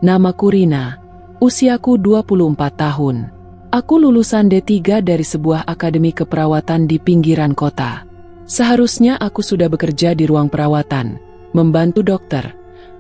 Namaku Rina, usiaku 24 tahun. Aku lulusan D3 dari sebuah akademi keperawatan di pinggiran kota. Seharusnya aku sudah bekerja di ruang perawatan, membantu dokter,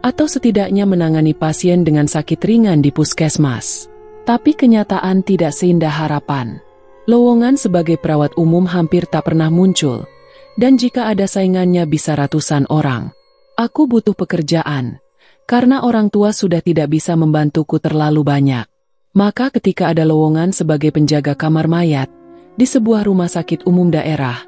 atau setidaknya menangani pasien dengan sakit ringan di puskesmas. Tapi kenyataan tidak seindah harapan. Lowongan sebagai perawat umum hampir tak pernah muncul, dan jika ada saingannya bisa ratusan orang. Aku butuh pekerjaan, karena orang tua sudah tidak bisa membantuku terlalu banyak. Maka ketika ada lowongan sebagai penjaga kamar mayat di sebuah rumah sakit umum daerah,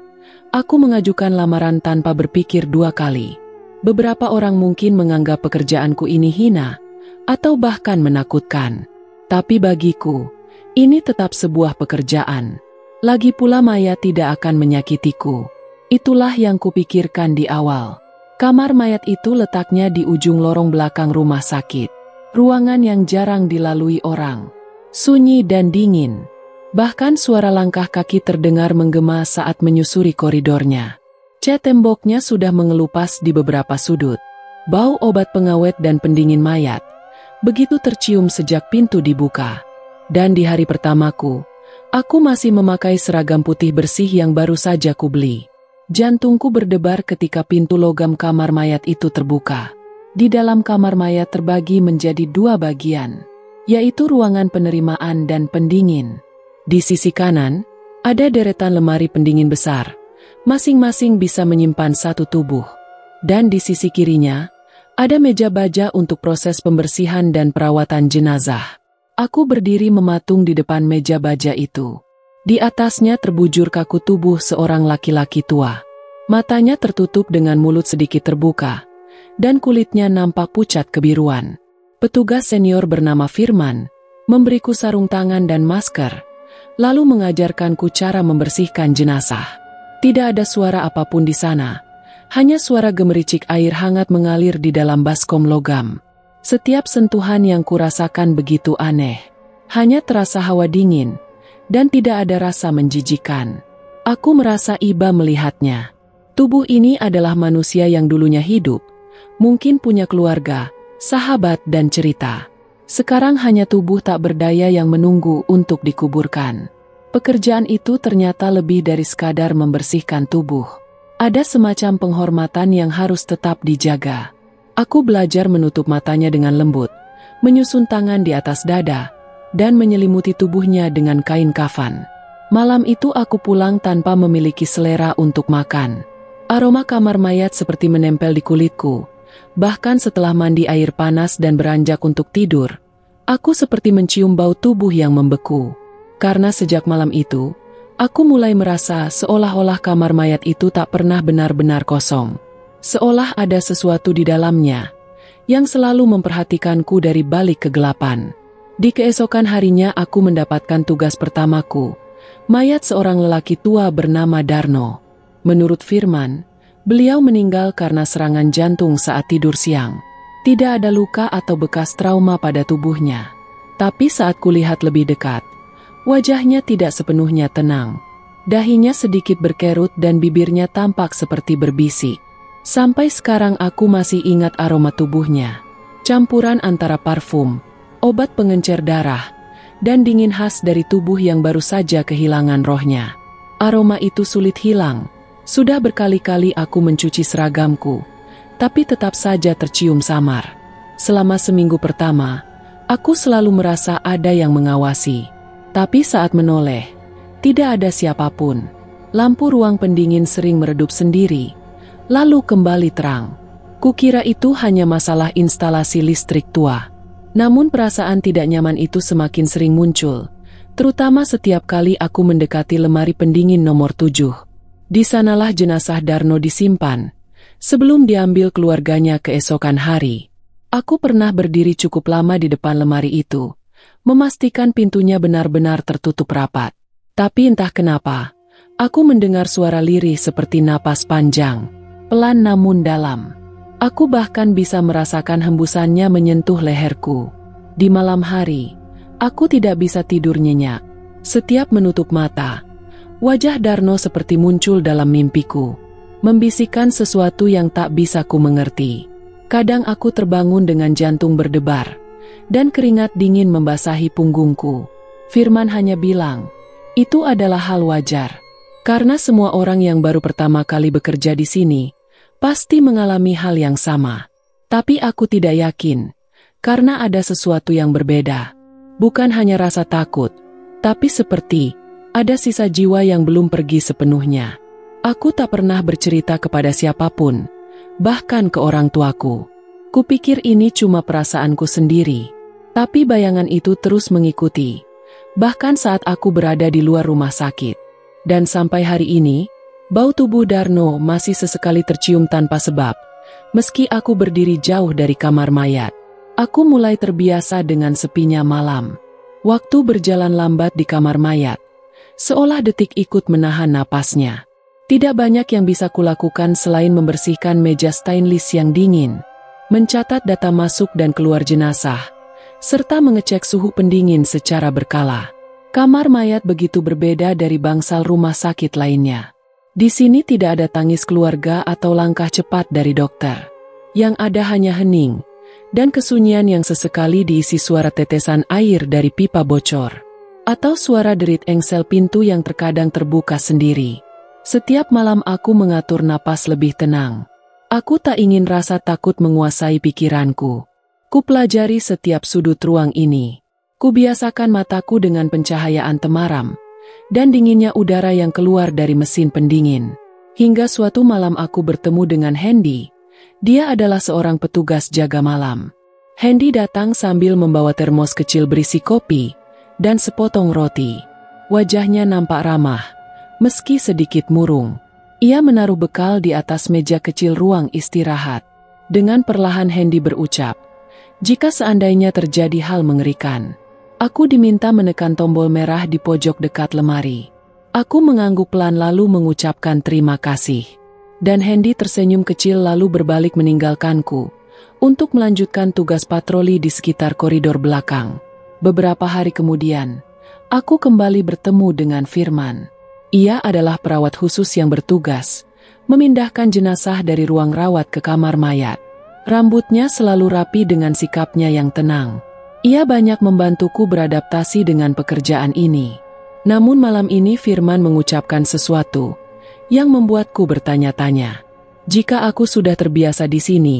aku mengajukan lamaran tanpa berpikir dua kali. Beberapa orang mungkin menganggap pekerjaanku ini hina, atau bahkan menakutkan. Tapi bagiku, ini tetap sebuah pekerjaan. Lagi pula mayat tidak akan menyakitiku. Itulah yang kupikirkan di awal. Kamar mayat itu letaknya di ujung lorong belakang rumah sakit. Ruangan yang jarang dilalui orang. Sunyi dan dingin. Bahkan suara langkah kaki terdengar menggema saat menyusuri koridornya. Cat temboknya sudah mengelupas di beberapa sudut. Bau obat pengawet dan pendingin mayat begitu tercium sejak pintu dibuka. Dan di hari pertamaku, aku masih memakai seragam putih bersih yang baru saja kubeli. Jantungku berdebar ketika pintu logam kamar mayat itu terbuka. Di dalam kamar mayat terbagi menjadi dua bagian, yaitu ruangan penerimaan dan pendingin. Di sisi kanan, ada deretan lemari pendingin besar. Masing-masing bisa menyimpan satu tubuh. Dan di sisi kirinya, ada meja baja untuk proses pembersihan dan perawatan jenazah. Aku berdiri mematung di depan meja baja itu. Di atasnya terbujur kaku tubuh seorang laki-laki tua. Matanya tertutup dengan mulut sedikit terbuka, dan kulitnya nampak pucat kebiruan. Petugas senior bernama Firman memberiku sarung tangan dan masker, lalu mengajarkanku cara membersihkan jenazah. Tidak ada suara apapun di sana, hanya suara gemericik air hangat mengalir di dalam baskom logam. Setiap sentuhan yang kurasakan begitu aneh, hanya terasa hawa dingin, dan tidak ada rasa menjijikan. Aku merasa iba melihatnya. Tubuh ini adalah manusia yang dulunya hidup, mungkin punya keluarga, sahabat dan cerita. Sekarang hanya tubuh tak berdaya yang menunggu untuk dikuburkan. Pekerjaan itu ternyata lebih dari sekadar membersihkan tubuh. Ada semacam penghormatan yang harus tetap dijaga. Aku belajar menutup matanya dengan lembut, menyusun tangan di atas dada, dan menyelimuti tubuhnya dengan kain kafan. Malam itu aku pulang tanpa memiliki selera untuk makan. Aroma kamar mayat seperti menempel di kulitku. Bahkan setelah mandi air panas dan beranjak untuk tidur, aku seperti mencium bau tubuh yang membeku. Karena sejak malam itu, aku mulai merasa seolah-olah kamar mayat itu tak pernah benar-benar kosong. Seolah ada sesuatu di dalamnya, yang selalu memperhatikanku dari balik kegelapan. Di keesokan harinya aku mendapatkan tugas pertamaku, mayat seorang lelaki tua bernama Darno. Menurut Firman, beliau meninggal karena serangan jantung saat tidur siang. Tidak ada luka atau bekas trauma pada tubuhnya. Tapi saat kulihat lebih dekat, wajahnya tidak sepenuhnya tenang. Dahinya sedikit berkerut dan bibirnya tampak seperti berbisik. Sampai sekarang aku masih ingat aroma tubuhnya. Campuran antara parfum, obat pengencer darah, dan dingin khas dari tubuh yang baru saja kehilangan rohnya. Aroma itu sulit hilang. Sudah berkali-kali aku mencuci seragamku, tapi tetap saja tercium samar. Selama seminggu pertama, aku selalu merasa ada yang mengawasi. Tapi saat menoleh, tidak ada siapapun. Lampu ruang pendingin sering meredup sendiri, lalu kembali terang. Kukira itu hanya masalah instalasi listrik tua. Namun perasaan tidak nyaman itu semakin sering muncul, terutama setiap kali aku mendekati lemari pendingin nomor 7. Di sanalah jenazah Darno disimpan, sebelum diambil keluarganya keesokan hari. Aku pernah berdiri cukup lama di depan lemari itu, memastikan pintunya benar-benar tertutup rapat. Tapi entah kenapa, aku mendengar suara lirih seperti napas panjang, pelan namun dalam. Aku bahkan bisa merasakan hembusannya menyentuh leherku. Di malam hari, aku tidak bisa tidur nyenyak. Setiap menutup mata, wajah Darno seperti muncul dalam mimpiku, membisikkan sesuatu yang tak bisa ku mengerti. Kadang aku terbangun dengan jantung berdebar, dan keringat dingin membasahi punggungku. Firman hanya bilang, "Itu adalah hal wajar. Karena semua orang yang baru pertama kali bekerja di sini, pasti mengalami hal yang sama. Tapi aku tidak yakin, karena ada sesuatu yang berbeda. Bukan hanya rasa takut, tapi seperti ada sisa jiwa yang belum pergi sepenuhnya." Aku tak pernah bercerita kepada siapapun, bahkan ke orang tuaku. Kupikir ini cuma perasaanku sendiri, tapi bayangan itu terus mengikuti. Bahkan saat aku berada di luar rumah sakit. Dan sampai hari ini, bau tubuh Darno masih sesekali tercium tanpa sebab. Meski aku berdiri jauh dari kamar mayat, aku mulai terbiasa dengan sepinya malam. Waktu berjalan lambat di kamar mayat, seolah detik ikut menahan napasnya. Tidak banyak yang bisa kulakukan selain membersihkan meja stainless yang dingin, mencatat data masuk dan keluar jenazah, serta mengecek suhu pendingin secara berkala. Kamar mayat begitu berbeda dari bangsal rumah sakit lainnya. Di sini tidak ada tangis keluarga atau langkah cepat dari dokter. Yang ada hanya hening, dan kesunyian yang sesekali diisi suara tetesan air dari pipa bocor, atau suara derit engsel pintu yang terkadang terbuka sendiri. Setiap malam aku mengatur napas lebih tenang. Aku tak ingin rasa takut menguasai pikiranku. Kupelajari setiap sudut ruang ini. Kubiasakan mataku dengan pencahayaan temaram, dan dinginnya udara yang keluar dari mesin pendingin. Hingga suatu malam aku bertemu dengan Hendy. Dia adalah seorang petugas jaga malam. Hendy datang sambil membawa termos kecil berisi kopi dan sepotong roti. Wajahnya nampak ramah, meski sedikit murung. Ia menaruh bekal di atas meja kecil ruang istirahat. Dengan perlahan Hendy berucap, "Jika seandainya terjadi hal mengerikan, aku diminta menekan tombol merah di pojok dekat lemari." Aku mengangguk pelan lalu mengucapkan terima kasih. Dan Hendy tersenyum kecil lalu berbalik meninggalkanku untuk melanjutkan tugas patroli di sekitar koridor belakang. Beberapa hari kemudian, aku kembali bertemu dengan Firman. Ia adalah perawat khusus yang bertugas memindahkan jenazah dari ruang rawat ke kamar mayat. Rambutnya selalu rapi dengan sikapnya yang tenang. Ia banyak membantuku beradaptasi dengan pekerjaan ini. Namun malam ini Firman mengucapkan sesuatu yang membuatku bertanya-tanya. Jika aku sudah terbiasa di sini,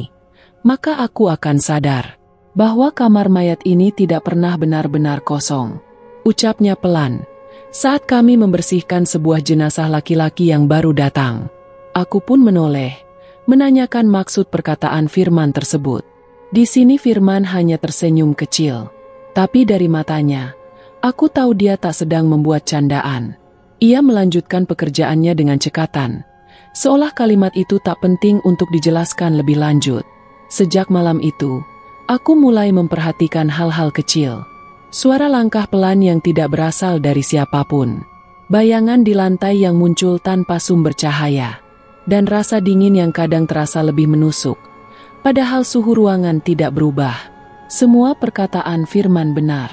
maka aku akan sadar bahwa kamar mayat ini tidak pernah benar-benar kosong. Ucapnya pelan saat kami membersihkan sebuah jenazah laki-laki yang baru datang. Aku pun menoleh, menanyakan maksud perkataan Firman tersebut. Di sini Firman hanya tersenyum kecil. Tapi dari matanya, aku tahu dia tak sedang membuat candaan. Ia melanjutkan pekerjaannya dengan cekatan, seolah kalimat itu tak penting untuk dijelaskan lebih lanjut. Sejak malam itu, aku mulai memperhatikan hal-hal kecil. Suara langkah pelan yang tidak berasal dari siapapun. Bayangan di lantai yang muncul tanpa sumber cahaya. Dan rasa dingin yang kadang terasa lebih menusuk. Padahal suhu ruangan tidak berubah. Semua perkataan Firman benar.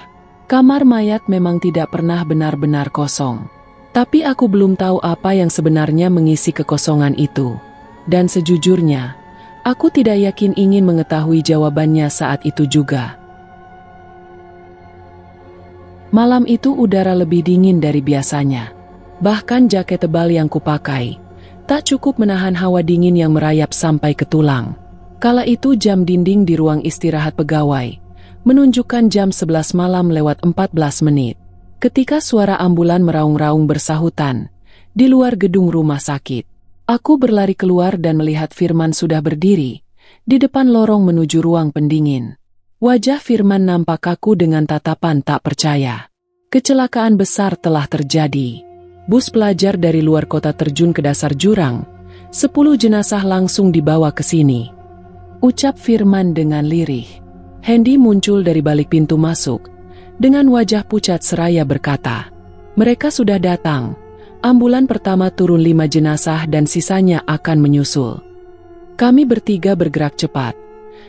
Kamar mayat memang tidak pernah benar-benar kosong. Tapi aku belum tahu apa yang sebenarnya mengisi kekosongan itu. Dan sejujurnya, aku tidak yakin ingin mengetahui jawabannya saat itu juga. Malam itu udara lebih dingin dari biasanya. Bahkan jaket tebal yang kupakai tak cukup menahan hawa dingin yang merayap sampai ke tulang. Kala itu jam dinding di ruang istirahat pegawai menunjukkan jam 11 malam lewat 14 menit. Ketika suara ambulan meraung-raung bersahutan di luar gedung rumah sakit, aku berlari keluar dan melihat Firman sudah berdiri di depan lorong menuju ruang pendingin. Wajah Firman nampak kaku dengan tatapan tak percaya. Kecelakaan besar telah terjadi. Bus pelajar dari luar kota terjun ke dasar jurang. 10 jenazah langsung dibawa ke sini, ucap Firman dengan lirih. Hendy muncul dari balik pintu masuk. Dengan wajah pucat seraya berkata, "Mereka sudah datang. Ambulan pertama turun 5 jenazah dan sisanya akan menyusul." Kami bertiga bergerak cepat.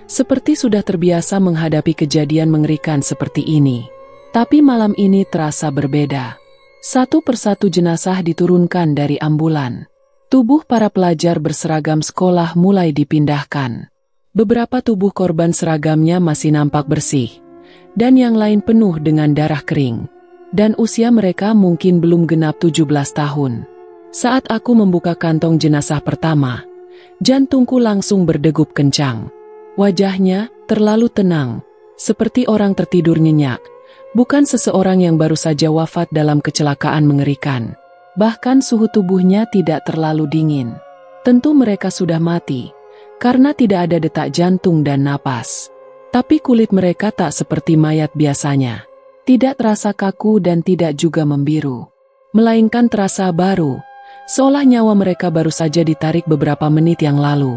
Seperti sudah terbiasa menghadapi kejadian mengerikan seperti ini. Tapi malam ini terasa berbeda. Satu persatu jenazah diturunkan dari ambulan. Tubuh para pelajar berseragam sekolah mulai dipindahkan. Beberapa tubuh korban seragamnya masih nampak bersih, dan yang lain penuh dengan darah kering. Dan usia mereka mungkin belum genap 17 tahun. Saat aku membuka kantong jenazah pertama, jantungku langsung berdegup kencang. Wajahnya terlalu tenang, seperti orang tertidur nyenyak, bukan seseorang yang baru saja wafat dalam kecelakaan mengerikan. Bahkan suhu tubuhnya tidak terlalu dingin. Tentu mereka sudah mati, karena tidak ada detak jantung dan napas. Tapi kulit mereka tak seperti mayat biasanya. Tidak terasa kaku dan tidak juga membiru. Melainkan terasa baru, seolah nyawa mereka baru saja ditarik beberapa menit yang lalu.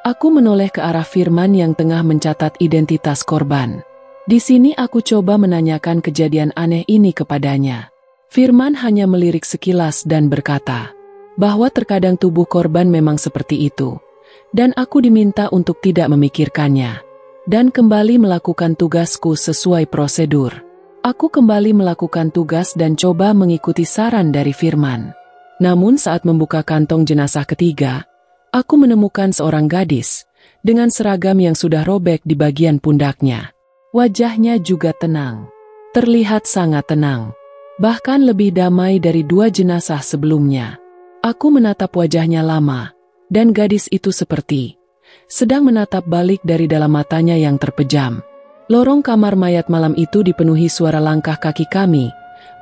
Aku menoleh ke arah Firman yang tengah mencatat identitas korban. Di sini aku coba menanyakan kejadian aneh ini kepadanya. Firman hanya melirik sekilas dan berkata, bahwa terkadang tubuh korban memang seperti itu. Dan aku diminta untuk tidak memikirkannya. Dan kembali melakukan tugasku sesuai prosedur. Aku kembali melakukan tugas dan coba mengikuti saran dari Firman. Namun saat membuka kantong jenazah ketiga, aku menemukan seorang gadis, dengan seragam yang sudah robek di bagian pundaknya. Wajahnya juga tenang. Terlihat sangat tenang. Bahkan lebih damai dari 2 jenazah sebelumnya. Aku menatap wajahnya lama, dan gadis itu seperti sedang menatap balik dari dalam matanya yang terpejam. Lorong kamar mayat malam itu dipenuhi suara langkah kaki kami,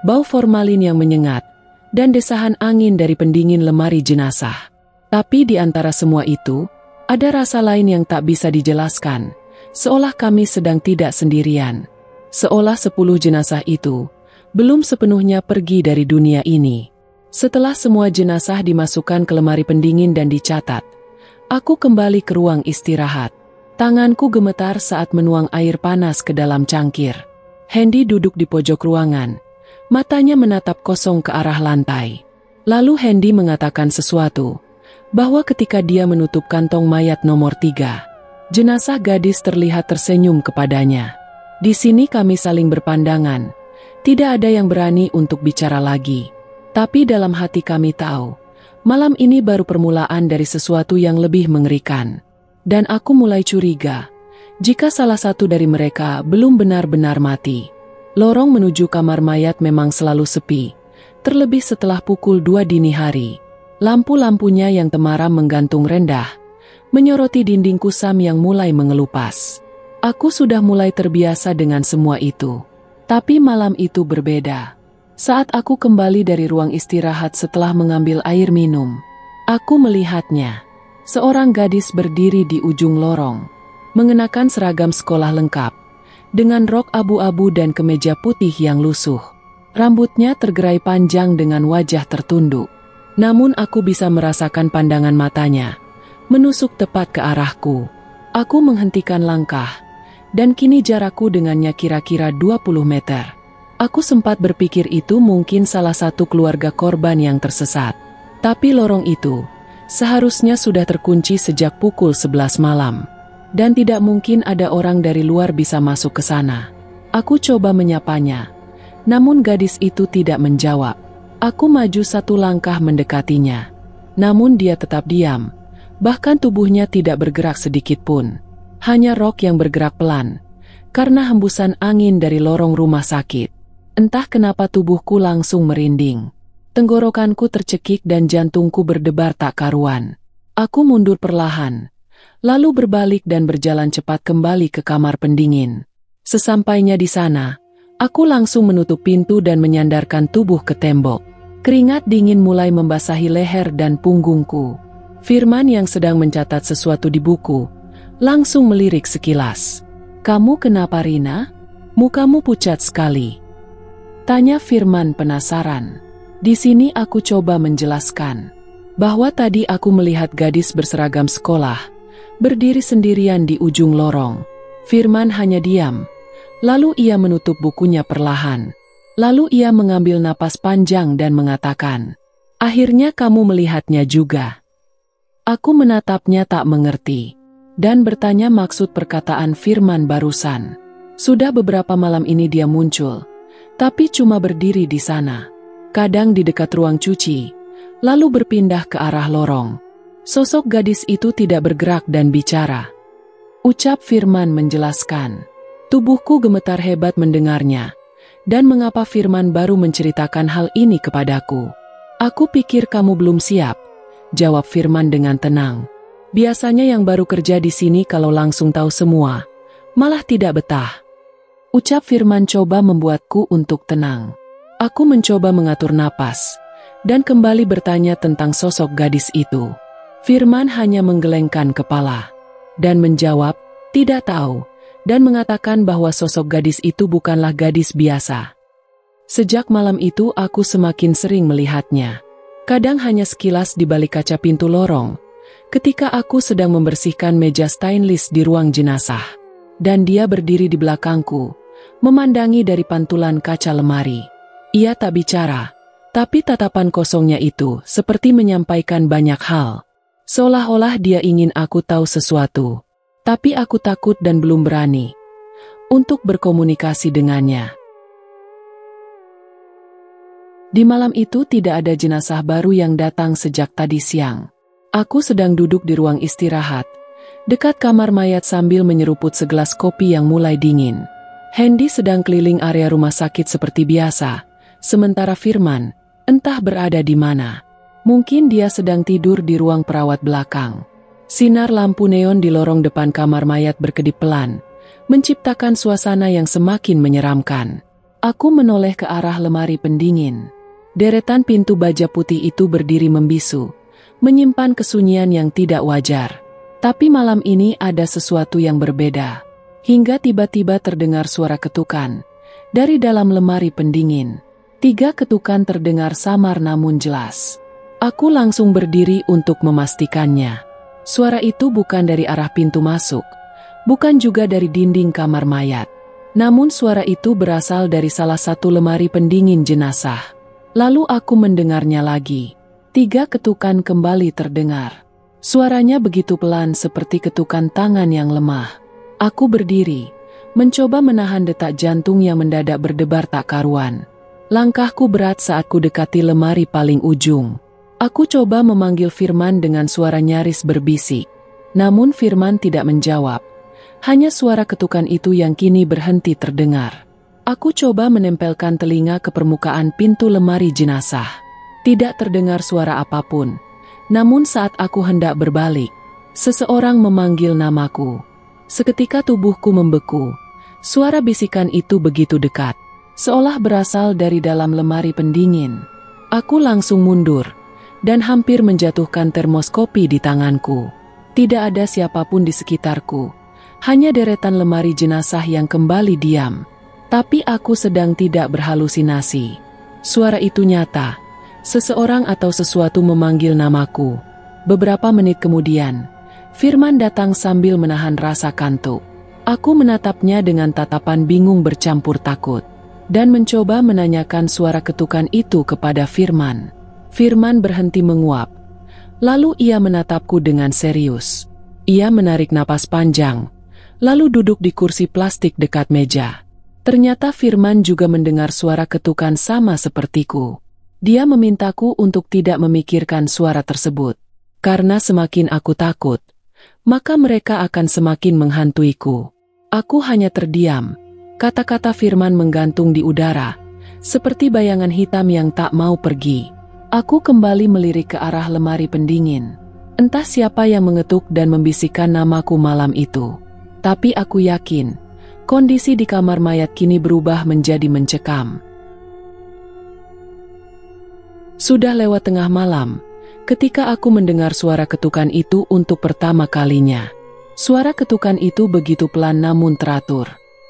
bau formalin yang menyengat, dan desahan angin dari pendingin lemari jenazah. Tapi di antara semua itu, ada rasa lain yang tak bisa dijelaskan, seolah kami sedang tidak sendirian. Seolah 10 jenazah itu belum sepenuhnya pergi dari dunia ini. Setelah semua jenazah dimasukkan ke lemari pendingin dan dicatat, aku kembali ke ruang istirahat. Tanganku gemetar saat menuang air panas ke dalam cangkir. Hendy duduk di pojok ruangan. Matanya menatap kosong ke arah lantai. Lalu Hendy mengatakan sesuatu, bahwa ketika dia menutup kantong mayat nomor 3, jenazah gadis terlihat tersenyum kepadanya. Di sini kami saling berpandangan. Tidak ada yang berani untuk bicara lagi. Tapi dalam hati kami tahu, malam ini baru permulaan dari sesuatu yang lebih mengerikan. Dan aku mulai curiga, jika salah satu dari mereka belum benar-benar mati. Lorong menuju kamar mayat memang selalu sepi, terlebih setelah pukul 2 dini hari. Lampu-lampunya yang temaram menggantung rendah, menyoroti dinding kusam yang mulai mengelupas. Aku sudah mulai terbiasa dengan semua itu. Tapi malam itu berbeda. Saat aku kembali dari ruang istirahat setelah mengambil air minum, aku melihatnya. Seorang gadis berdiri di ujung lorong, mengenakan seragam sekolah lengkap, dengan rok abu-abu dan kemeja putih yang lusuh. Rambutnya tergerai panjang dengan wajah tertunduk. Namun aku bisa merasakan pandangan matanya, menusuk tepat ke arahku. Aku menghentikan langkah, dan kini jarakku dengannya kira-kira 20 meter. Aku sempat berpikir itu mungkin salah satu keluarga korban yang tersesat. Tapi lorong itu seharusnya sudah terkunci sejak pukul 11 malam. Dan tidak mungkin ada orang dari luar bisa masuk ke sana. Aku coba menyapanya. Namun gadis itu tidak menjawab. Aku maju 1 langkah mendekatinya. Namun dia tetap diam. Bahkan tubuhnya tidak bergerak sedikit pun. Hanya rok yang bergerak pelan. Karena hembusan angin dari lorong rumah sakit. Entah kenapa tubuhku langsung merinding. Tenggorokanku tercekik dan jantungku berdebar tak karuan. Aku mundur perlahan, lalu berbalik dan berjalan cepat kembali ke kamar pendingin. Sesampainya di sana, aku langsung menutup pintu dan menyandarkan tubuh ke tembok. Keringat dingin mulai membasahi leher dan punggungku. Firman yang sedang mencatat sesuatu di buku, langsung melirik sekilas. "Kamu kenapa, Rina? Mukamu pucat sekali." Tanya Firman penasaran. Di sini aku coba menjelaskan bahwa tadi aku melihat gadis berseragam sekolah berdiri sendirian di ujung lorong. Firman hanya diam. Lalu ia menutup bukunya perlahan. Lalu ia mengambil napas panjang dan mengatakan, "Akhirnya kamu melihatnya juga." Aku menatapnya tak mengerti dan bertanya maksud perkataan Firman barusan. Sudah beberapa malam ini dia muncul, tapi cuma berdiri di sana. Kadang di dekat ruang cuci, lalu berpindah ke arah lorong. Sosok gadis itu tidak bergerak dan bicara. Ucap Firman menjelaskan, Tubuhku gemetar hebat mendengarnya. Dan mengapa Firman baru menceritakan hal ini kepadaku? Aku pikir kamu belum siap, jawab Firman dengan tenang. Biasanya yang baru kerja di sini kalau langsung tahu semua, malah tidak betah. Ucap Firman coba membuatku untuk tenang. Aku mencoba mengatur napas, dan kembali bertanya tentang sosok gadis itu. Firman hanya menggelengkan kepala, dan menjawab, tidak tahu, dan mengatakan bahwa sosok gadis itu bukanlah gadis biasa. Sejak malam itu aku semakin sering melihatnya. Kadang hanya sekilas di balik kaca pintu lorong, ketika aku sedang membersihkan meja stainless di ruang jenazah. Dan dia berdiri di belakangku, memandangi dari pantulan kaca lemari. Ia tak bicara, tapi tatapan kosongnya itu seperti menyampaikan banyak hal. Seolah-olah dia ingin aku tahu sesuatu. Tapi aku takut dan belum berani untuk berkomunikasi dengannya. Di malam itu tidak ada jenazah baru yang datang sejak tadi siang. Aku sedang duduk di ruang istirahat, dekat kamar mayat sambil menyeruput segelas kopi yang mulai dingin. Hendy sedang keliling area rumah sakit seperti biasa, sementara Firman entah berada di mana. Mungkin dia sedang tidur di ruang perawat belakang. Sinar lampu neon di lorong depan kamar mayat berkedip pelan, menciptakan suasana yang semakin menyeramkan. Aku menoleh ke arah lemari pendingin. Deretan pintu baja putih itu berdiri membisu, menyimpan kesunyian yang tidak wajar. Tapi malam ini ada sesuatu yang berbeda. Hingga tiba-tiba terdengar suara ketukan dari dalam lemari pendingin. 3 ketukan terdengar samar namun jelas. Aku langsung berdiri untuk memastikannya. Suara itu bukan dari arah pintu masuk, bukan juga dari dinding kamar mayat. Namun suara itu berasal dari salah satu lemari pendingin jenazah. Lalu aku mendengarnya lagi. 3 ketukan kembali terdengar. Suaranya begitu pelan seperti ketukan tangan yang lemah. Aku berdiri, mencoba menahan detak jantung yang mendadak berdebar tak karuan. Langkahku berat saat ku dekati lemari paling ujung. Aku coba memanggil Firman dengan suara nyaris berbisik. Namun Firman tidak menjawab. Hanya suara ketukan itu yang kini berhenti terdengar. Aku coba menempelkan telinga ke permukaan pintu lemari jenazah. Tidak terdengar suara apapun. Namun saat aku hendak berbalik, seseorang memanggil namaku. Seketika tubuhku membeku. Suara bisikan itu begitu dekat, seolah berasal dari dalam lemari pendingin. Aku langsung mundur dan hampir menjatuhkan termos kopi di tanganku. Tidak ada siapapun di sekitarku, hanya deretan lemari jenazah yang kembali diam. Tapi aku sedang tidak berhalusinasi. Suara itu nyata, seseorang atau sesuatu memanggil namaku. Beberapa menit kemudian, Firman datang sambil menahan rasa kantuk. Aku menatapnya dengan tatapan bingung bercampur takut, dan mencoba menanyakan suara ketukan itu kepada Firman. Firman berhenti menguap. Lalu ia menatapku dengan serius. Ia menarik napas panjang, lalu duduk di kursi plastik dekat meja. Ternyata Firman juga mendengar suara ketukan sama sepertiku. Dia memintaku untuk tidak memikirkan suara tersebut. Karena semakin aku takut, maka mereka akan semakin menghantuiku. Aku hanya terdiam. Kata-kata Firman menggantung di udara, seperti bayangan hitam yang tak mau pergi. Aku kembali melirik ke arah lemari pendingin. Entah siapa yang mengetuk dan membisikkan namaku malam itu. Tapi aku yakin, kondisi di kamar mayat kini berubah menjadi mencekam. Sudah lewat tengah malam, ketika aku mendengar suara ketukan itu untuk pertama kalinya. Suara ketukan itu begitu pelan namun teratur,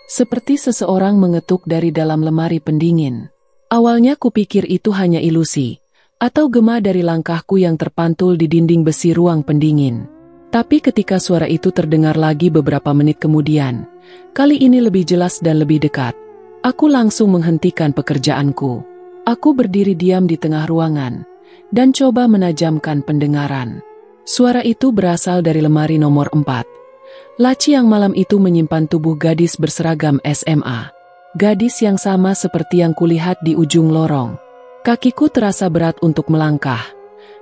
seperti seseorang mengetuk dari dalam lemari pendingin. Awalnya kupikir itu hanya ilusi, atau gema dari langkahku yang terpantul di dinding besi ruang pendingin. Tapi ketika suara itu terdengar lagi beberapa menit kemudian, kali ini lebih jelas dan lebih dekat, aku langsung menghentikan pekerjaanku. Aku berdiri diam di tengah ruangan, dan coba menajamkan pendengaran. Suara itu berasal dari lemari nomor 4. Laci yang malam itu menyimpan tubuh gadis berseragam SMA. Gadis yang sama seperti yang kulihat di ujung lorong. Kakiku terasa berat untuk melangkah,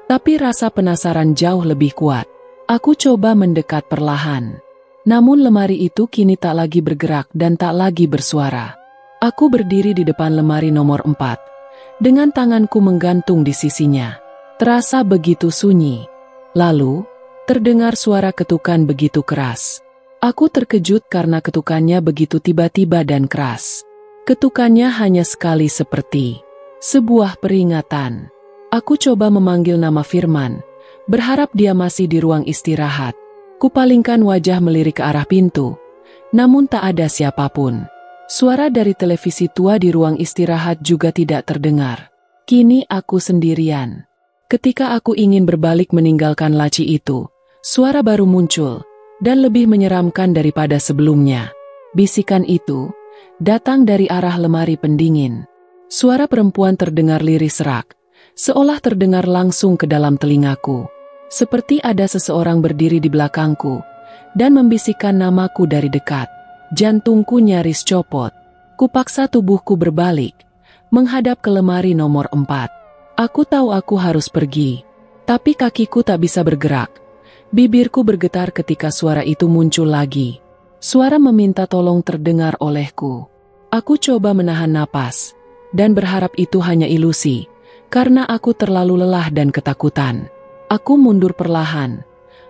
tapi rasa penasaran jauh lebih kuat. Aku coba mendekat perlahan. Namun lemari itu kini tak lagi bergerak dan tak lagi bersuara. Aku berdiri di depan lemari nomor 4, dengan tanganku menggantung di sisinya. Terasa begitu sunyi. Lalu, terdengar suara ketukan begitu keras. Aku terkejut karena ketukannya begitu tiba-tiba dan keras. Ketukannya hanya sekali seperti sebuah peringatan. Aku coba memanggil nama Firman, berharap dia masih di ruang istirahat. Kupalingkan wajah melirik ke arah pintu, namun tak ada siapapun. Suara dari televisi tua di ruang istirahat juga tidak terdengar. Kini aku sendirian. Ketika aku ingin berbalik meninggalkan laci itu, suara baru muncul, dan lebih menyeramkan daripada sebelumnya. Bisikan itu datang dari arah lemari pendingin. Suara perempuan terdengar lirih serak, seolah terdengar langsung ke dalam telingaku. Seperti ada seseorang berdiri di belakangku, dan membisikkan namaku dari dekat. Jantungku nyaris copot. Kupaksa tubuhku berbalik, menghadap ke lemari nomor 4. Aku tahu aku harus pergi, tapi kakiku tak bisa bergerak. Bibirku bergetar ketika suara itu muncul lagi. Suara meminta tolong terdengar olehku. Aku coba menahan napas, dan berharap itu hanya ilusi, karena aku terlalu lelah dan ketakutan. Aku mundur perlahan,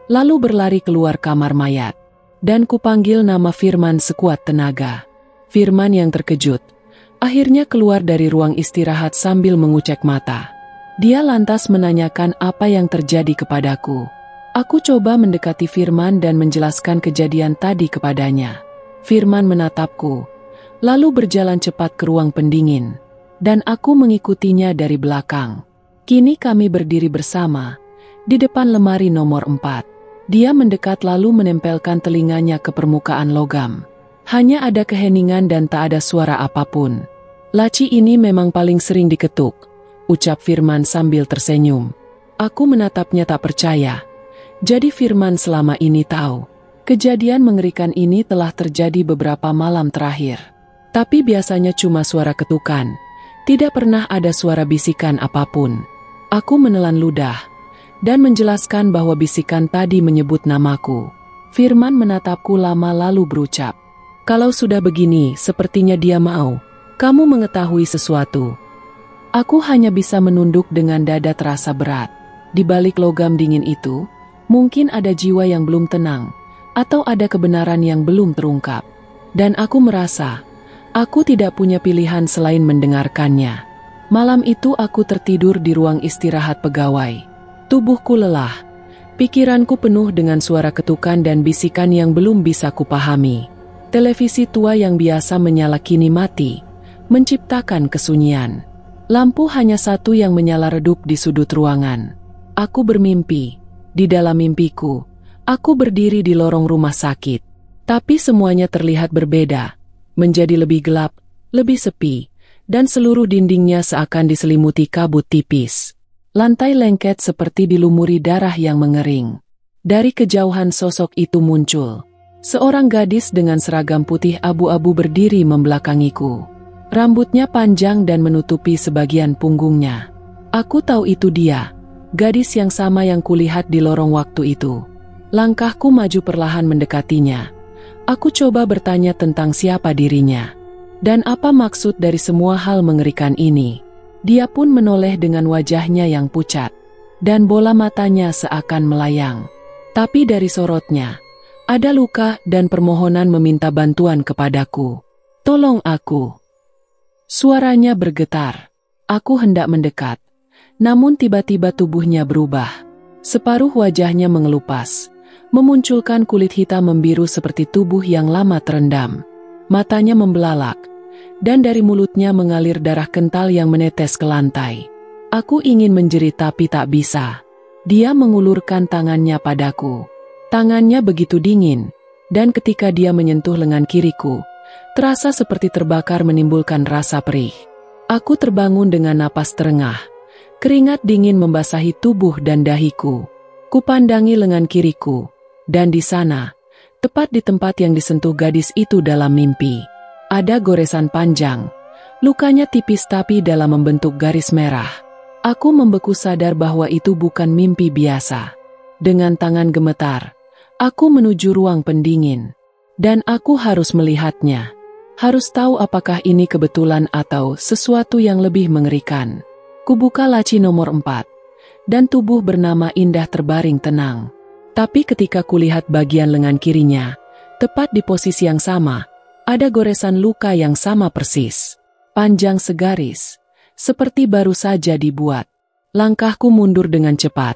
lalu berlari keluar kamar mayat, dan kupanggil nama Firman sekuat tenaga. Firman yang terkejut, akhirnya keluar dari ruang istirahat sambil mengucek mata. Dia lantas menanyakan apa yang terjadi kepadaku. Aku coba mendekati Firman dan menjelaskan kejadian tadi kepadanya. Firman menatapku, lalu berjalan cepat ke ruang pendingin, dan aku mengikutinya dari belakang. Kini kami berdiri bersama, di depan lemari nomor 4. Dia mendekat lalu menempelkan telinganya ke permukaan logam. Hanya ada keheningan dan tak ada suara apapun. Laci ini memang paling sering diketuk, ucap Firman sambil tersenyum. Aku menatapnya tak percaya. Jadi Firman selama ini tahu. Kejadian mengerikan ini telah terjadi beberapa malam terakhir. Tapi biasanya cuma suara ketukan. Tidak pernah ada suara bisikan apapun. Aku menelan ludah, dan menjelaskan bahwa bisikan tadi menyebut namaku. Firman menatapku lama lalu berucap, "Kalau sudah begini, sepertinya dia mau kamu mengetahui sesuatu." Aku hanya bisa menunduk dengan dada terasa berat. Di balik logam dingin itu, mungkin ada jiwa yang belum tenang, atau ada kebenaran yang belum terungkap. Dan aku merasa, aku tidak punya pilihan selain mendengarkannya. Malam itu aku tertidur di ruang istirahat pegawai. Tubuhku lelah, pikiranku penuh dengan suara ketukan dan bisikan yang belum bisa kupahami. Televisi tua yang biasa menyala kini mati, menciptakan kesunyian. Lampu hanya satu yang menyala redup di sudut ruangan. Aku bermimpi. Di dalam mimpiku, aku berdiri di lorong rumah sakit. Tapi semuanya terlihat berbeda, menjadi lebih gelap, lebih sepi, dan seluruh dindingnya seakan diselimuti kabut tipis. Lantai lengket seperti dilumuri darah yang mengering. Dari kejauhan sosok itu muncul. Seorang gadis dengan seragam putih abu-abu berdiri membelakangiku. Rambutnya panjang dan menutupi sebagian punggungnya. Aku tahu itu dia, gadis yang sama yang kulihat di lorong waktu itu. Langkahku maju perlahan mendekatinya. Aku coba bertanya tentang siapa dirinya, dan apa maksud dari semua hal mengerikan ini. Dia pun menoleh dengan wajahnya yang pucat, dan bola matanya seakan melayang. Tapi dari sorotnya, ada luka dan permohonan meminta bantuan kepadaku. "Tolong aku." Suaranya bergetar. Aku hendak mendekat, namun tiba-tiba tubuhnya berubah. Separuh wajahnya mengelupas, memunculkan kulit hitam membiru seperti tubuh yang lama terendam. Matanya membelalak, dan dari mulutnya mengalir darah kental yang menetes ke lantai. Aku ingin menjerit tapi tak bisa. Dia mengulurkan tangannya padaku. Tangannya begitu dingin, dan ketika dia menyentuh lengan kiriku, terasa seperti terbakar menimbulkan rasa perih. Aku terbangun dengan napas terengah. Keringat dingin membasahi tubuh dan dahiku. Kupandangi lengan kiriku, dan di sana, tepat di tempat yang disentuh gadis itu dalam mimpi, ada goresan panjang. Lukanya tipis tapi dalam membentuk garis merah. Aku membeku sadar bahwa itu bukan mimpi biasa. Dengan tangan gemetar, Aku menuju ruang pendingin. Dan aku harus melihatnya. Harus tahu apakah ini kebetulan atau sesuatu yang lebih mengerikan. Kubuka laci nomor 4. Dan tubuh bernama Indah terbaring tenang. Tapi ketika kulihat bagian lengan kirinya, tepat di posisi yang sama, ada goresan luka yang sama persis. Panjang segaris, seperti baru saja dibuat. Langkahku mundur dengan cepat.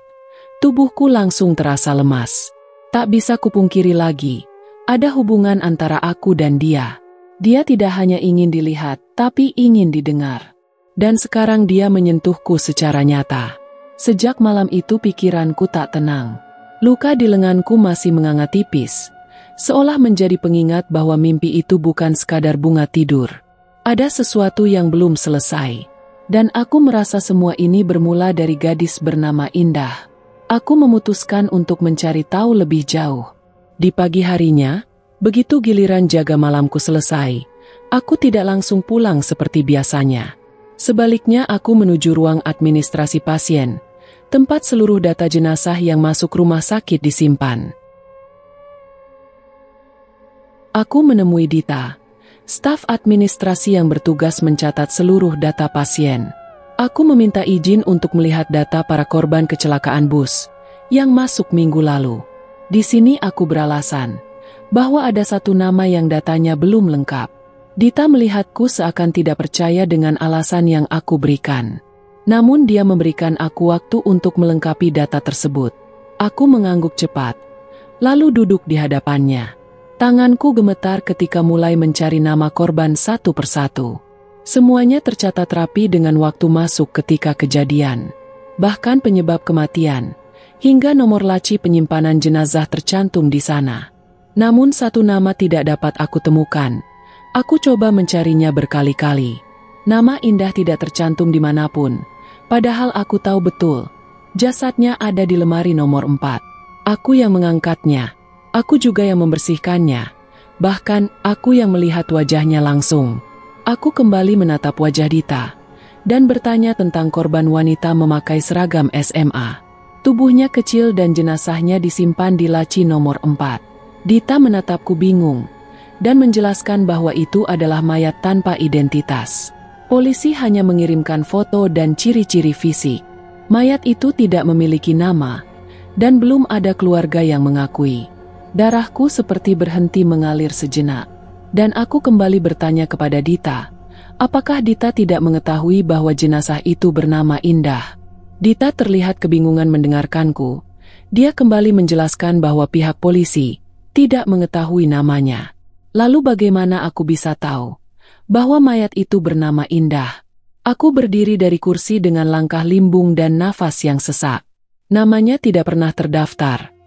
Tubuhku langsung terasa lemas. Tak bisa kupungkiri lagi. Ada hubungan antara aku dan dia. Dia tidak hanya ingin dilihat, tapi ingin didengar. Dan sekarang dia menyentuhku secara nyata. Sejak malam itu pikiranku tak tenang. Luka di lenganku masih menganga tipis, seolah menjadi pengingat bahwa mimpi itu bukan sekadar bunga tidur. Ada sesuatu yang belum selesai. Dan aku merasa semua ini bermula dari gadis bernama Indah. Aku memutuskan untuk mencari tahu lebih jauh. Di pagi harinya, begitu giliran jaga malamku selesai, aku tidak langsung pulang seperti biasanya. Sebaliknya aku menuju ruang administrasi pasien, tempat seluruh data jenazah yang masuk rumah sakit disimpan. Aku menemui Dita, staf administrasi yang bertugas mencatat seluruh data pasien. Aku meminta izin untuk melihat data para korban kecelakaan bus yang masuk minggu lalu. Di sini aku beralasan bahwa ada satu nama yang datanya belum lengkap. Dita melihatku seakan tidak percaya dengan alasan yang aku berikan. Namun dia memberikan aku waktu untuk melengkapi data tersebut. Aku mengangguk cepat, lalu duduk di hadapannya. Tanganku gemetar ketika mulai mencari nama korban satu persatu. Semuanya tercatat rapi dengan waktu masuk ketika kejadian. Bahkan penyebab kematian, hingga nomor laci penyimpanan jenazah tercantum di sana. Namun satu nama tidak dapat aku temukan. Aku coba mencarinya berkali-kali. Nama Indah tidak tercantum dimanapun. Padahal aku tahu betul, jasadnya ada di lemari nomor 4. Aku yang mengangkatnya. Aku juga yang membersihkannya. Bahkan, aku yang melihat wajahnya langsung. Aku kembali menatap wajah Dita, dan bertanya tentang korban wanita memakai seragam SMA. Tubuhnya kecil dan jenazahnya disimpan di laci nomor 4. Dita menatapku bingung, dan menjelaskan bahwa itu adalah mayat tanpa identitas. Polisi hanya mengirimkan foto dan ciri-ciri fisik. Mayat itu tidak memiliki nama, dan belum ada keluarga yang mengakui. Darahku seperti berhenti mengalir sejenak, dan aku kembali bertanya kepada Dita, apakah Dita tidak mengetahui bahwa jenazah itu bernama Indah? Dita terlihat kebingungan mendengarkanku. Dia kembali menjelaskan bahwa pihak polisi tidak mengetahui namanya. Lalu bagaimana aku bisa tahu bahwa mayat itu bernama Indah? Aku berdiri dari kursi dengan langkah limbung dan nafas yang sesak. Namanya tidak pernah terdaftar.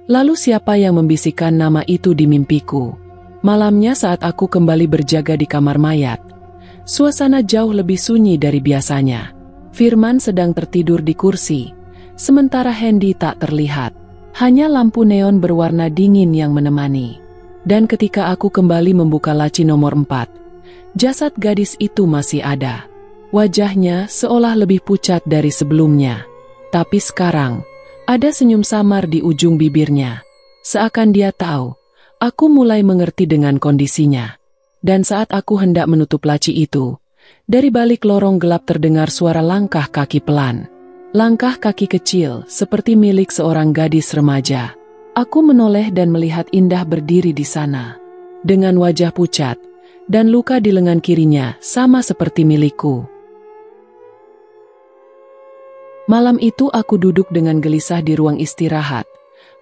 Lalu siapa yang membisikkan nama itu di mimpiku? Malamnya saat aku kembali berjaga di kamar mayat, suasana jauh lebih sunyi dari biasanya. Firman sedang tertidur di kursi, sementara Hendy tak terlihat. Hanya lampu neon berwarna dingin yang menemani. Dan ketika aku kembali membuka laci nomor 4, jasad gadis itu masih ada. Wajahnya seolah lebih pucat dari sebelumnya. Tapi sekarang, ada senyum samar di ujung bibirnya. Seakan dia tahu, aku mulai mengerti dengan kondisinya. Dan saat aku hendak menutup laci itu, dari balik lorong gelap terdengar suara langkah kaki pelan. Langkah kaki kecil, seperti milik seorang gadis remaja. Aku menoleh dan melihat Indah berdiri di sana. Dengan wajah pucat, dan luka di lengan kirinya sama seperti milikku. Malam itu aku duduk dengan gelisah di ruang istirahat,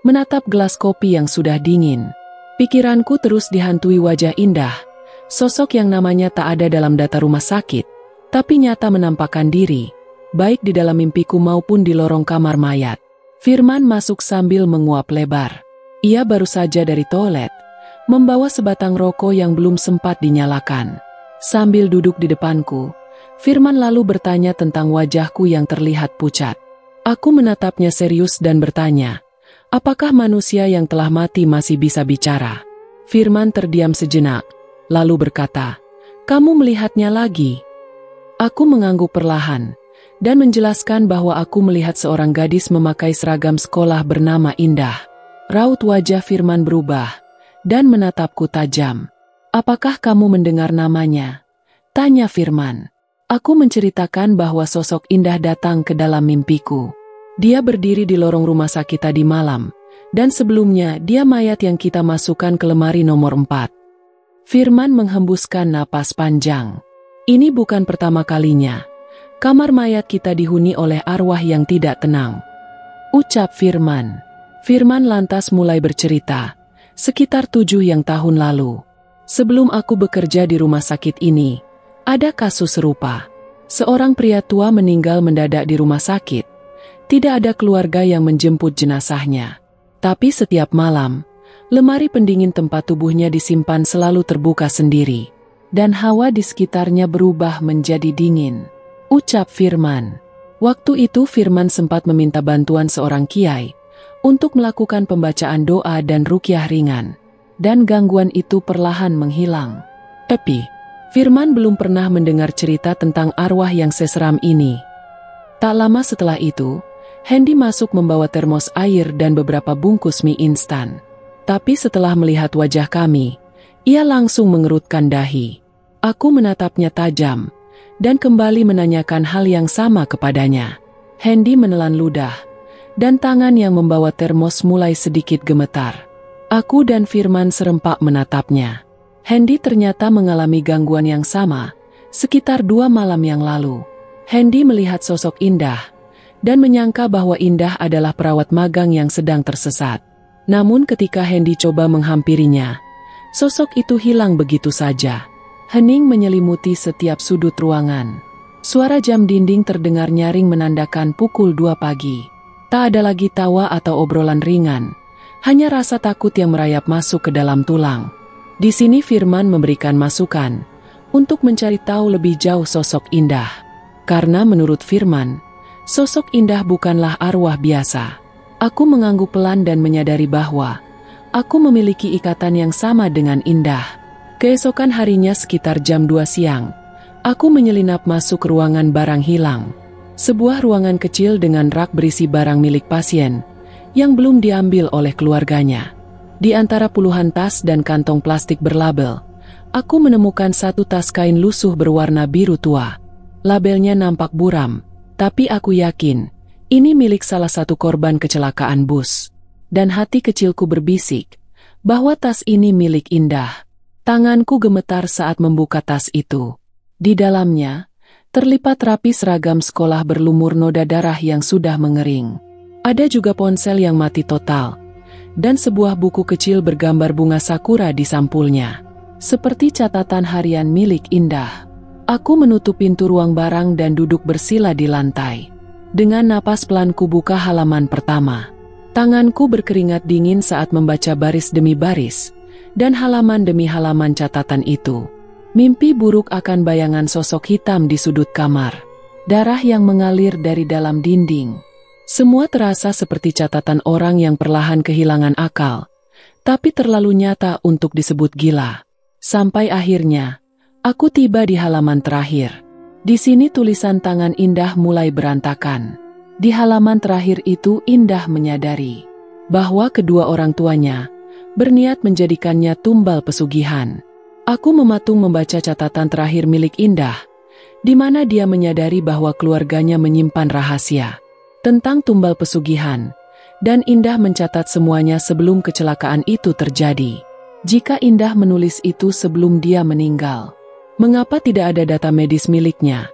menatap gelas kopi yang sudah dingin. Pikiranku terus dihantui wajah Indah, sosok yang namanya tak ada dalam data rumah sakit, tapi nyata menampakkan diri, baik di dalam mimpiku maupun di lorong kamar mayat. Firman masuk sambil menguap lebar. Ia baru saja dari toilet, membawa sebatang rokok yang belum sempat dinyalakan. Sambil duduk di depanku, Firman lalu bertanya tentang wajahku yang terlihat pucat. Aku menatapnya serius dan bertanya, apakah manusia yang telah mati masih bisa bicara? Firman terdiam sejenak, lalu berkata, kamu melihatnya lagi? Aku mengangguk perlahan, dan menjelaskan bahwa aku melihat seorang gadis memakai seragam sekolah bernama Indah. Raut wajah Firman berubah dan menatapku tajam. "Apakah kamu mendengar namanya?" tanya Firman. Aku menceritakan bahwa sosok Indah datang ke dalam mimpiku. Dia berdiri di lorong rumah sakit tadi malam, dan sebelumnya dia mayat yang kita masukkan ke lemari nomor 4. Firman menghembuskan napas panjang. "Ini bukan pertama kalinya. Kamar mayat kita dihuni oleh arwah yang tidak tenang," ucap Firman. Firman lantas mulai bercerita. Sekitar 7 tahun lalu, sebelum aku bekerja di rumah sakit ini, ada kasus serupa. Seorang pria tua meninggal mendadak di rumah sakit. Tidak ada keluarga yang menjemput jenazahnya. Tapi setiap malam, lemari pendingin tempat tubuhnya disimpan selalu terbuka sendiri. Dan hawa di sekitarnya berubah menjadi dingin, ucap Firman. Waktu itu Firman sempat meminta bantuan seorang kiai untuk melakukan pembacaan doa dan ruqyah ringan. Dan gangguan itu perlahan menghilang. Tapi, Firman belum pernah mendengar cerita tentang arwah yang seseram ini. Tak lama setelah itu, Hendy masuk membawa termos air dan beberapa bungkus mie instan. Tapi setelah melihat wajah kami, ia langsung mengerutkan dahi. Aku menatapnya tajam, dan kembali menanyakan hal yang sama kepadanya. Hendy menelan ludah, dan tangan yang membawa termos mulai sedikit gemetar. Aku dan Firman serempak menatapnya. Hendy ternyata mengalami gangguan yang sama, sekitar 2 malam yang lalu. Hendy melihat sosok Indah, dan menyangka bahwa Indah adalah perawat magang yang sedang tersesat. Namun ketika Hendy coba menghampirinya, sosok itu hilang begitu saja. Hening menyelimuti setiap sudut ruangan. Suara jam dinding terdengar nyaring menandakan pukul 2 pagi. Tak ada lagi tawa atau obrolan ringan, hanya rasa takut yang merayap masuk ke dalam tulang. Di sini Firman memberikan masukan untuk mencari tahu lebih jauh sosok Indah. Karena menurut Firman, sosok Indah bukanlah arwah biasa. Aku mengangguk pelan dan menyadari bahwa aku memiliki ikatan yang sama dengan Indah. Keesokan harinya sekitar jam 2 siang, aku menyelinap masuk ke ruangan barang hilang. Sebuah ruangan kecil dengan rak berisi barang milik pasien yang belum diambil oleh keluarganya. Di antara puluhan tas dan kantong plastik berlabel, aku menemukan satu tas kain lusuh berwarna biru tua. Labelnya nampak buram, tapi aku yakin ini milik salah satu korban kecelakaan bus. Dan hati kecilku berbisik bahwa tas ini milik Indah. Tanganku gemetar saat membuka tas itu. Di dalamnya, terlipat rapi seragam sekolah berlumur noda darah yang sudah mengering. Ada juga ponsel yang mati total, dan sebuah buku kecil bergambar bunga sakura di sampulnya. Seperti catatan harian milik Indah. Aku menutup pintu ruang barang dan duduk bersila di lantai. Dengan napas pelan ku buka halaman pertama. Tanganku berkeringat dingin saat membaca baris demi baris, dan halaman demi halaman catatan itu. Mimpi buruk akan bayangan sosok hitam di sudut kamar. Darah yang mengalir dari dalam dinding. Semua terasa seperti catatan orang yang perlahan kehilangan akal, tapi terlalu nyata untuk disebut gila. Sampai akhirnya, aku tiba di halaman terakhir. Di sini tulisan tangan Indah mulai berantakan. Di halaman terakhir itu Indah menyadari bahwa kedua orang tuanya berniat menjadikannya tumbal pesugihan. Aku mematung membaca catatan terakhir milik Indah, di mana dia menyadari bahwa keluarganya menyimpan rahasia tentang tumbal pesugihan, dan Indah mencatat semuanya sebelum kecelakaan itu terjadi. Jika Indah menulis itu sebelum dia meninggal, mengapa tidak ada data medis miliknya?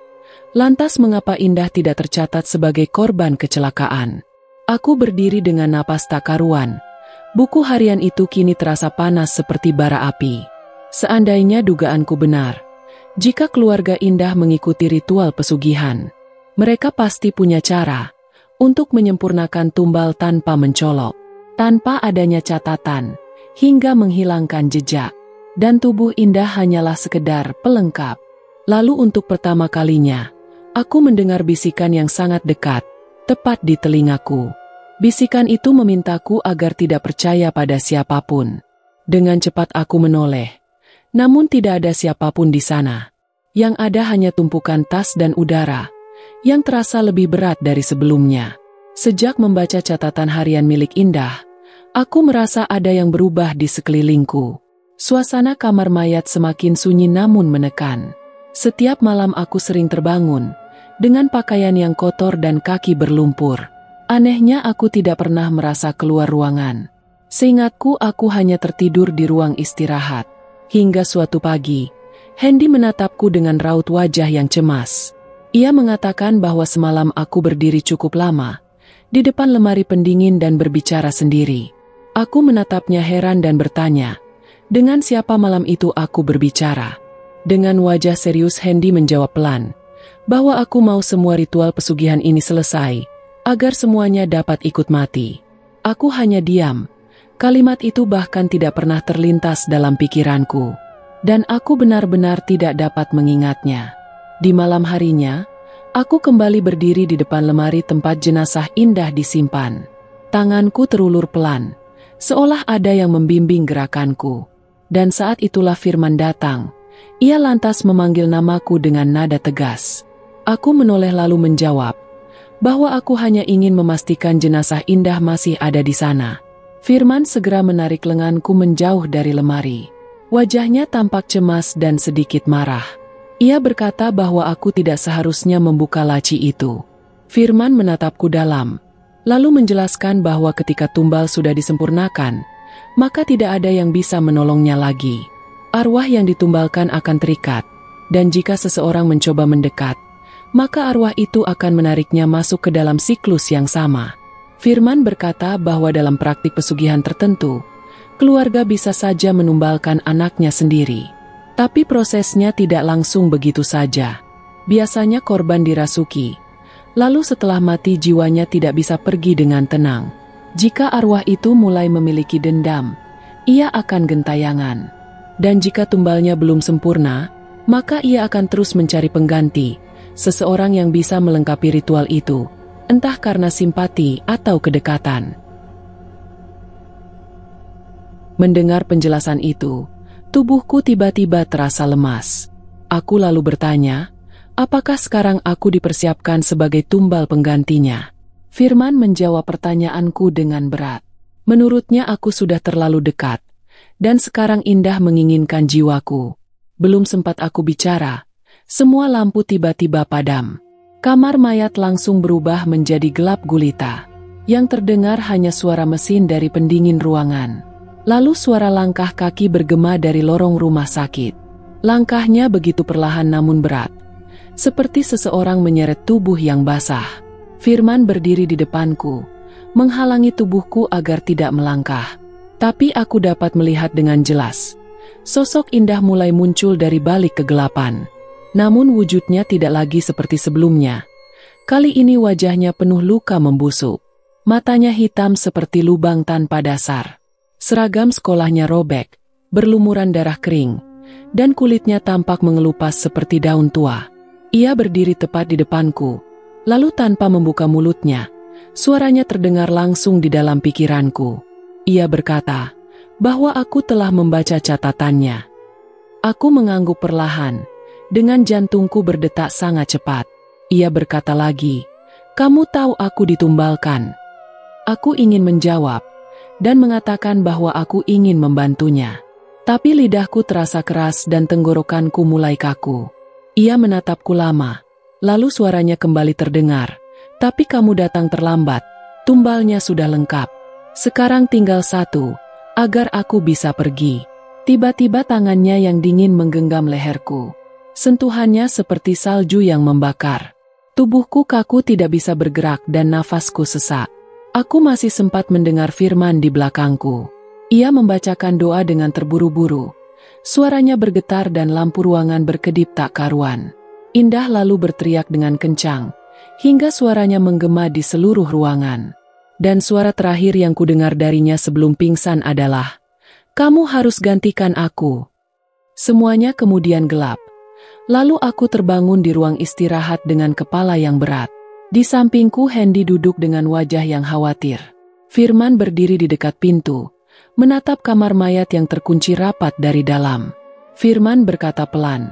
Lantas mengapa Indah tidak tercatat sebagai korban kecelakaan? Aku berdiri dengan napas tak karuan. Buku harian itu kini terasa panas seperti bara api. Seandainya dugaanku benar, jika keluarga Indah mengikuti ritual pesugihan, mereka pasti punya cara untuk menyempurnakan tumbal tanpa mencolok, tanpa adanya catatan, hingga menghilangkan jejak. Dan tubuh Indah hanyalah sekedar pelengkap. Lalu untuk pertama kalinya, aku mendengar bisikan yang sangat dekat, tepat di telingaku. Bisikan itu memintaku agar tidak percaya pada siapapun. Dengan cepat aku menoleh, namun tidak ada siapapun di sana. Yang ada hanya tumpukan tas dan udara, yang terasa lebih berat dari sebelumnya. Sejak membaca catatan harian milik Indah, Aku merasa ada yang berubah di sekelilingku. Suasana kamar mayat semakin sunyi namun menekan. Setiap malam aku sering terbangun dengan pakaian yang kotor dan kaki berlumpur. Anehnya aku tidak pernah merasa keluar ruangan. Seingatku aku hanya tertidur di ruang istirahat. Hingga suatu pagi, Hendy menatapku dengan raut wajah yang cemas. Ia mengatakan bahwa semalam aku berdiri cukup lama di depan lemari pendingin dan berbicara sendiri. Aku menatapnya heran dan bertanya, dengan siapa malam itu aku berbicara? Dengan wajah serius Hendy menjawab pelan, bahwa aku mau semua ritual pesugihan ini selesai, agar semuanya dapat ikut mati. Aku hanya diam. Kalimat itu bahkan tidak pernah terlintas dalam pikiranku. Dan aku benar-benar tidak dapat mengingatnya. Di malam harinya, aku kembali berdiri di depan lemari tempat jenazah Indah disimpan. Tanganku terulur pelan, seolah ada yang membimbing gerakanku. Dan saat itulah Firman datang. Ia lantas memanggil namaku dengan nada tegas. Aku menoleh lalu menjawab, bahwa aku hanya ingin memastikan jenazah Indah masih ada di sana. Firman segera menarik lenganku menjauh dari lemari. Wajahnya tampak cemas dan sedikit marah. Ia berkata bahwa aku tidak seharusnya membuka laci itu. Firman menatapku dalam, lalu menjelaskan bahwa ketika tumbal sudah disempurnakan, maka tidak ada yang bisa menolongnya lagi. Arwah yang ditumbalkan akan terikat, dan jika seseorang mencoba mendekat, maka arwah itu akan menariknya masuk ke dalam siklus yang sama. Firman berkata bahwa dalam praktik pesugihan tertentu, keluarga bisa saja menumbalkan anaknya sendiri. Tapi prosesnya tidak langsung begitu saja. Biasanya korban dirasuki, lalu setelah mati jiwanya tidak bisa pergi dengan tenang. Jika arwah itu mulai memiliki dendam, ia akan gentayangan. Dan jika tumbalnya belum sempurna, maka ia akan terus mencari pengganti, seseorang yang bisa melengkapi ritual itu, entah karena simpati atau kedekatan. Mendengar penjelasan itu, tubuhku tiba-tiba terasa lemas. Aku lalu bertanya, apakah sekarang aku dipersiapkan sebagai tumbal penggantinya? Firman menjawab pertanyaanku dengan berat. Menurutnya aku sudah terlalu dekat, dan sekarang Indah menginginkan jiwaku. Belum sempat aku bicara, semua lampu tiba-tiba padam. Kamar mayat langsung berubah menjadi gelap gulita. Yang terdengar hanya suara mesin dari pendingin ruangan. Lalu suara langkah kaki bergema dari lorong rumah sakit. Langkahnya begitu perlahan namun berat, seperti seseorang menyeret tubuh yang basah. Firman berdiri di depanku, menghalangi tubuhku agar tidak melangkah. Tapi aku dapat melihat dengan jelas. Sosok Indah mulai muncul dari balik kegelapan. Namun wujudnya tidak lagi seperti sebelumnya. Kali ini wajahnya penuh luka membusuk. Matanya hitam seperti lubang tanpa dasar. Seragam sekolahnya robek, berlumuran darah kering, dan kulitnya tampak mengelupas seperti daun tua. Ia berdiri tepat di depanku, lalu tanpa membuka mulutnya, suaranya terdengar langsung di dalam pikiranku. Ia berkata bahwa aku telah membaca catatannya. Aku mengangguk perlahan, dengan jantungku berdetak sangat cepat. Ia berkata lagi, kamu tahu aku ditumbalkan. Aku ingin menjawab, dan mengatakan bahwa aku ingin membantunya. Tapi lidahku terasa keras dan tenggorokanku mulai kaku. Ia menatapku lama, lalu suaranya kembali terdengar. Tapi kamu datang terlambat, tumbalnya sudah lengkap. Sekarang tinggal satu, agar aku bisa pergi. Tiba-tiba tangannya yang dingin menggenggam leherku. Sentuhannya seperti salju yang membakar. Tubuhku kaku tidak bisa bergerak dan nafasku sesak. Aku masih sempat mendengar Firman di belakangku. Ia membacakan doa dengan terburu-buru. Suaranya bergetar dan lampu ruangan berkedip tak karuan. Indah lalu berteriak dengan kencang, hingga suaranya menggema di seluruh ruangan. Dan suara terakhir yang kudengar darinya sebelum pingsan adalah, kamu harus gantikan aku. Semuanya kemudian gelap. Lalu aku terbangun di ruang istirahat dengan kepala yang berat. Di sampingku Hendy duduk dengan wajah yang khawatir. Firman berdiri di dekat pintu, menatap kamar mayat yang terkunci rapat dari dalam. Firman berkata pelan,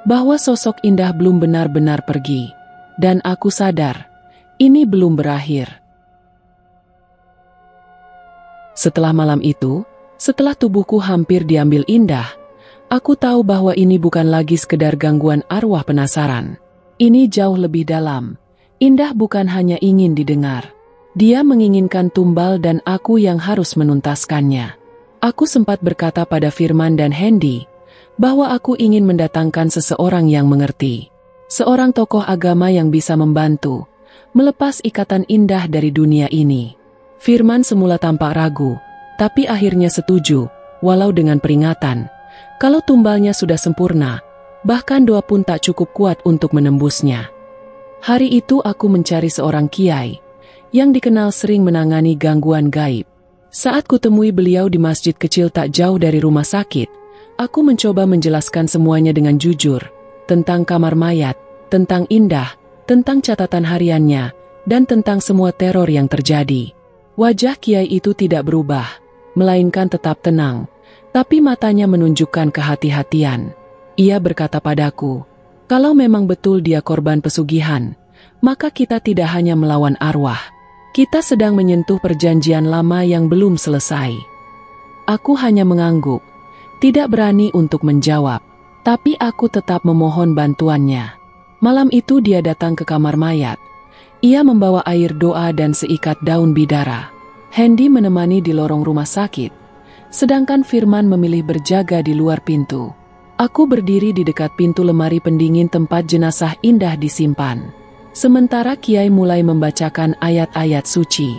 bahwa sosok Indah belum benar-benar pergi. Dan aku sadar, ini belum berakhir. Setelah malam itu, setelah tubuhku hampir diambil Indah, aku tahu bahwa ini bukan lagi sekedar gangguan arwah penasaran. Ini jauh lebih dalam. Indah bukan hanya ingin didengar. Dia menginginkan tumbal dan aku yang harus menuntaskannya. Aku sempat berkata pada Firman dan Hendy bahwa aku ingin mendatangkan seseorang yang mengerti. Seorang tokoh agama yang bisa membantu melepas ikatan Indah dari dunia ini. Firman semula tampak ragu, tapi akhirnya setuju, walau dengan peringatan. Kalau tumbalnya sudah sempurna, bahkan doa pun tak cukup kuat untuk menembusnya. Hari itu aku mencari seorang kiai yang dikenal sering menangani gangguan gaib. Saat kutemui beliau di masjid kecil tak jauh dari rumah sakit, aku mencoba menjelaskan semuanya dengan jujur, tentang kamar mayat, tentang Indah, tentang catatan hariannya, dan tentang semua teror yang terjadi. Wajah kiai itu tidak berubah, melainkan tetap tenang, tapi matanya menunjukkan kehati-hatian. Ia berkata padaku, kalau memang betul dia korban pesugihan, maka kita tidak hanya melawan arwah. Kita sedang menyentuh perjanjian lama yang belum selesai. Aku hanya mengangguk, tidak berani untuk menjawab, tapi aku tetap memohon bantuannya. Malam itu dia datang ke kamar mayat. Ia membawa air doa dan seikat daun bidara. Hendy menemani di lorong rumah sakit, sedangkan Firman memilih berjaga di luar pintu. Aku berdiri di dekat pintu lemari pendingin tempat jenazah Indah disimpan. Sementara kiai mulai membacakan ayat-ayat suci.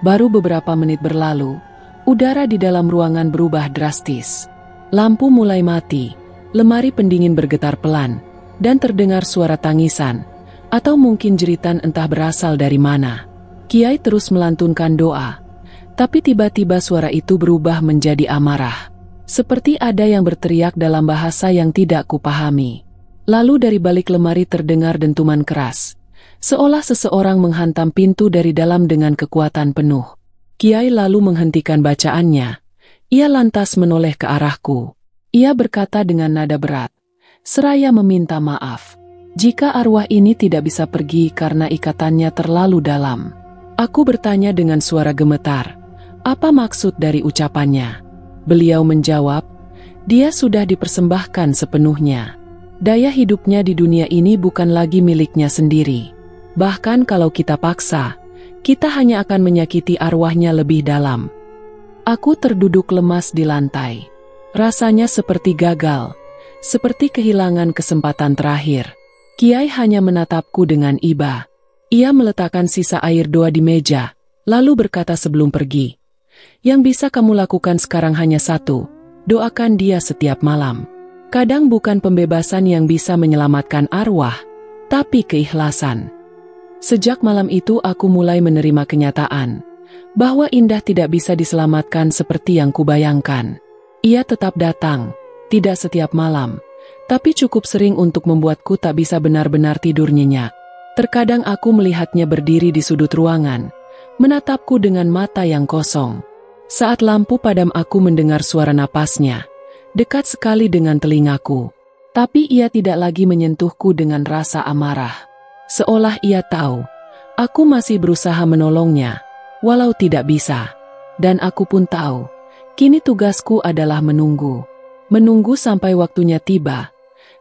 Baru beberapa menit berlalu, udara di dalam ruangan berubah drastis. Lampu mulai mati, lemari pendingin bergetar pelan, dan terdengar suara tangisan, atau mungkin jeritan entah berasal dari mana. Kiai terus melantunkan doa, tapi tiba-tiba suara itu berubah menjadi amarah. Seperti ada yang berteriak dalam bahasa yang tidak kupahami. Lalu dari balik lemari terdengar dentuman keras, seolah seseorang menghantam pintu dari dalam dengan kekuatan penuh. Kiai lalu menghentikan bacaannya. Ia lantas menoleh ke arahku. Ia berkata dengan nada berat, seraya meminta maaf, jika arwah ini tidak bisa pergi karena ikatannya terlalu dalam. Aku bertanya dengan suara gemetar, apa maksud dari ucapannya? Beliau menjawab, dia sudah dipersembahkan sepenuhnya. Daya hidupnya di dunia ini bukan lagi miliknya sendiri. Bahkan kalau kita paksa, kita hanya akan menyakiti arwahnya lebih dalam. Aku terduduk lemas di lantai. Rasanya seperti gagal, seperti kehilangan kesempatan terakhir. Kiai hanya menatapku dengan iba. Ia meletakkan sisa air doa di meja, lalu berkata sebelum pergi, yang bisa kamu lakukan sekarang hanya satu, doakan dia setiap malam. Kadang bukan pembebasan yang bisa menyelamatkan arwah, tapi keikhlasan. Sejak malam itu aku mulai menerima kenyataan bahwa Indah tidak bisa diselamatkan seperti yang kubayangkan. Ia tetap datang, tidak setiap malam, tapi cukup sering untuk membuatku tak bisa benar-benar tidur nyenyak. Terkadang aku melihatnya berdiri di sudut ruangan, menatapku dengan mata yang kosong. Saat lampu padam aku mendengar suara napasnya, dekat sekali dengan telingaku. Tapi ia tidak lagi menyentuhku dengan rasa amarah. Seolah ia tahu, aku masih berusaha menolongnya, walau tidak bisa. Dan aku pun tahu, kini tugasku adalah menunggu. Menunggu sampai waktunya tiba,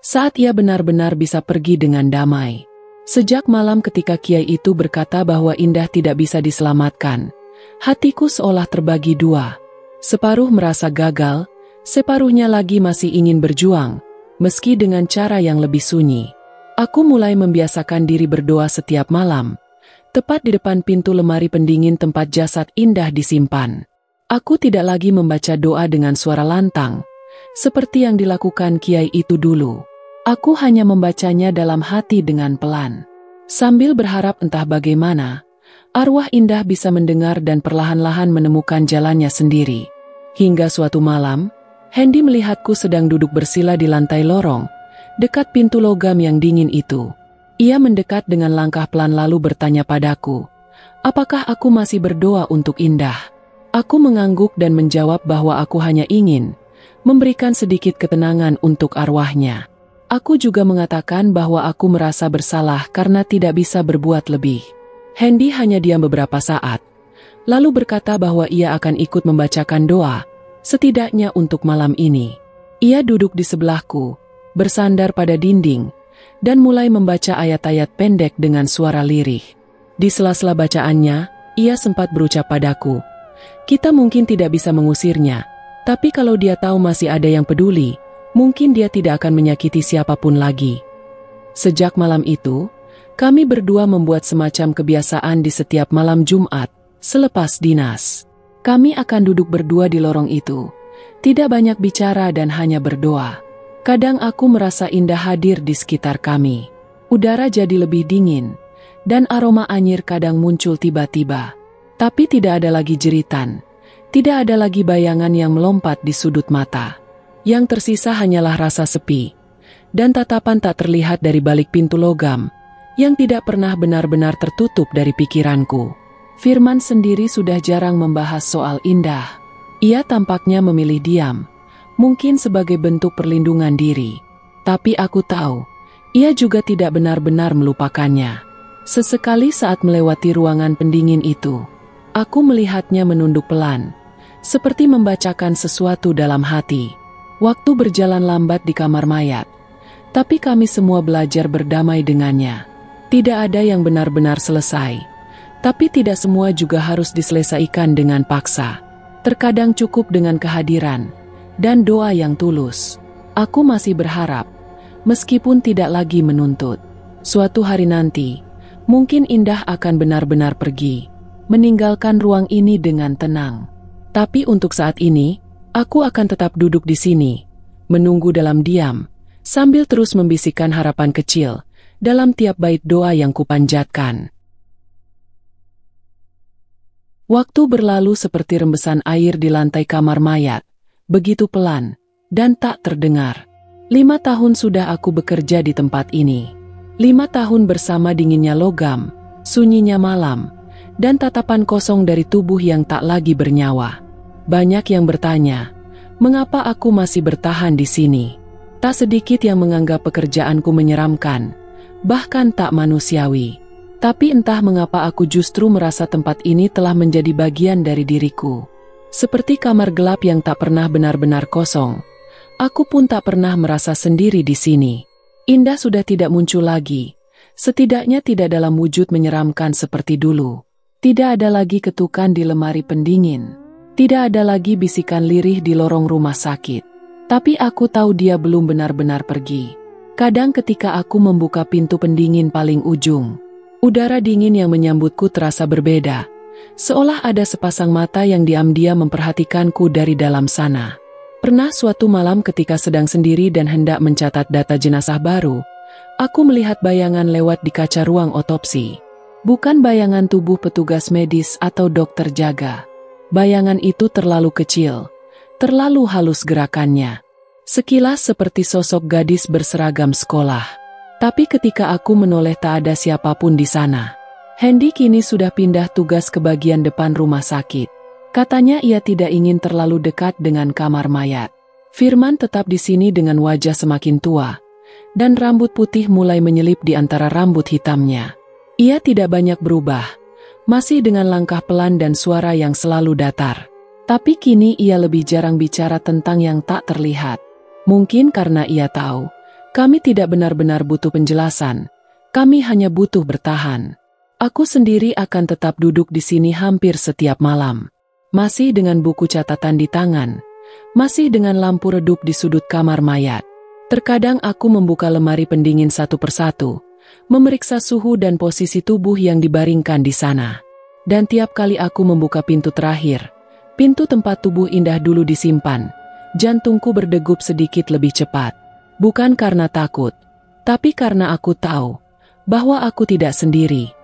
saat ia benar-benar bisa pergi dengan damai. Sejak malam ketika kiai itu berkata bahwa Indah tidak bisa diselamatkan, hatiku seolah terbagi dua. Separuh merasa gagal, separuhnya lagi masih ingin berjuang, meski dengan cara yang lebih sunyi. Aku mulai membiasakan diri berdoa setiap malam, tepat di depan pintu lemari pendingin tempat jasad Indah disimpan. Aku tidak lagi membaca doa dengan suara lantang, seperti yang dilakukan kiai itu dulu. Aku hanya membacanya dalam hati dengan pelan, sambil berharap entah bagaimana, arwah Indah bisa mendengar dan perlahan-lahan menemukan jalannya sendiri. Hingga suatu malam, Hendy melihatku sedang duduk bersila di lantai lorong, dekat pintu logam yang dingin itu. Ia mendekat dengan langkah pelan lalu bertanya padaku, apakah aku masih berdoa untuk Indah? Aku mengangguk dan menjawab bahwa aku hanya ingin memberikan sedikit ketenangan untuk arwahnya. Aku juga mengatakan bahwa aku merasa bersalah karena tidak bisa berbuat lebih. Hendy hanya diam beberapa saat, lalu berkata bahwa ia akan ikut membacakan doa, setidaknya untuk malam ini. Ia duduk di sebelahku, bersandar pada dinding, dan mulai membaca ayat-ayat pendek dengan suara lirih. Di sela-sela bacaannya, ia sempat berucap padaku, "Kita mungkin tidak bisa mengusirnya, tapi kalau dia tahu masih ada yang peduli, mungkin dia tidak akan menyakiti siapapun lagi." Sejak malam itu, kami berdua membuat semacam kebiasaan di setiap malam Jumat, selepas dinas. Kami akan duduk berdua di lorong itu, tidak banyak bicara dan hanya berdoa. Kadang aku merasa indah hadir di sekitar kami. Udara jadi lebih dingin, dan aroma anyir kadang muncul tiba-tiba. Tapi tidak ada lagi jeritan, tidak ada lagi bayangan yang melompat di sudut mata. Yang tersisa hanyalah rasa sepi, dan tatapan tak terlihat dari balik pintu logam, yang tidak pernah benar-benar tertutup dari pikiranku. Firman sendiri sudah jarang membahas soal Indah. Ia tampaknya memilih diam, mungkin sebagai bentuk perlindungan diri. Tapi aku tahu, ia juga tidak benar-benar melupakannya. Sesekali saat melewati ruangan pendingin itu, aku melihatnya menunduk pelan, seperti membacakan sesuatu dalam hati. Waktu berjalan lambat di kamar mayat, tapi kami semua belajar berdamai dengannya. Tidak ada yang benar-benar selesai, tapi tidak semua juga harus diselesaikan dengan paksa. Terkadang cukup dengan kehadiran dan doa yang tulus. Aku masih berharap, meskipun tidak lagi menuntut. Suatu hari nanti, mungkin Indah akan benar-benar pergi, meninggalkan ruang ini dengan tenang. Tapi untuk saat ini, aku akan tetap duduk di sini, menunggu dalam diam, sambil terus membisikkan harapan kecil dalam tiap bait doa yang kupanjatkan. Waktu berlalu seperti rembesan air di lantai kamar mayat, begitu pelan dan tak terdengar. 5 tahun sudah aku bekerja di tempat ini. 5 tahun bersama dinginnya logam, sunyinya malam, dan tatapan kosong dari tubuh yang tak lagi bernyawa. Banyak yang bertanya, mengapa aku masih bertahan di sini? Tak sedikit yang menganggap pekerjaanku menyeramkan, bahkan tak manusiawi. Tapi entah mengapa aku justru merasa tempat ini telah menjadi bagian dari diriku. Seperti kamar gelap yang tak pernah benar-benar kosong, aku pun tak pernah merasa sendiri di sini. Indah sudah tidak muncul lagi, setidaknya tidak dalam wujud menyeramkan seperti dulu. Tidak ada lagi ketukan di lemari pendingin, tidak ada lagi bisikan lirih di lorong rumah sakit. Tapi aku tahu dia belum benar-benar pergi. Kadang ketika aku membuka pintu pendingin paling ujung, udara dingin yang menyambutku terasa berbeda, seolah ada sepasang mata yang diam-diam memperhatikanku dari dalam sana. Pernah suatu malam ketika sedang sendiri dan hendak mencatat data jenazah baru, aku melihat bayangan lewat di kaca ruang otopsi. Bukan bayangan tubuh petugas medis atau dokter jaga. Bayangan itu terlalu kecil, terlalu halus gerakannya. Sekilas seperti sosok gadis berseragam sekolah. Tapi ketika aku menoleh tak ada siapapun di sana. Hendy kini sudah pindah tugas ke bagian depan rumah sakit. Katanya ia tidak ingin terlalu dekat dengan kamar mayat. Firman tetap di sini dengan wajah semakin tua, dan rambut putih mulai menyelip di antara rambut hitamnya. Ia tidak banyak berubah, masih dengan langkah pelan dan suara yang selalu datar. Tapi kini ia lebih jarang bicara tentang yang tak terlihat. Mungkin karena ia tahu, kami tidak benar-benar butuh penjelasan, kami hanya butuh bertahan. Aku sendiri akan tetap duduk di sini hampir setiap malam. Masih dengan buku catatan di tangan, masih dengan lampu redup di sudut kamar mayat. Terkadang aku membuka lemari pendingin satu persatu, memeriksa suhu dan posisi tubuh yang dibaringkan di sana. Dan tiap kali aku membuka pintu terakhir, pintu tempat tubuh Indah dulu disimpan, jantungku berdegup sedikit lebih cepat. Bukan karena takut, tapi karena aku tahu bahwa aku tidak sendiri.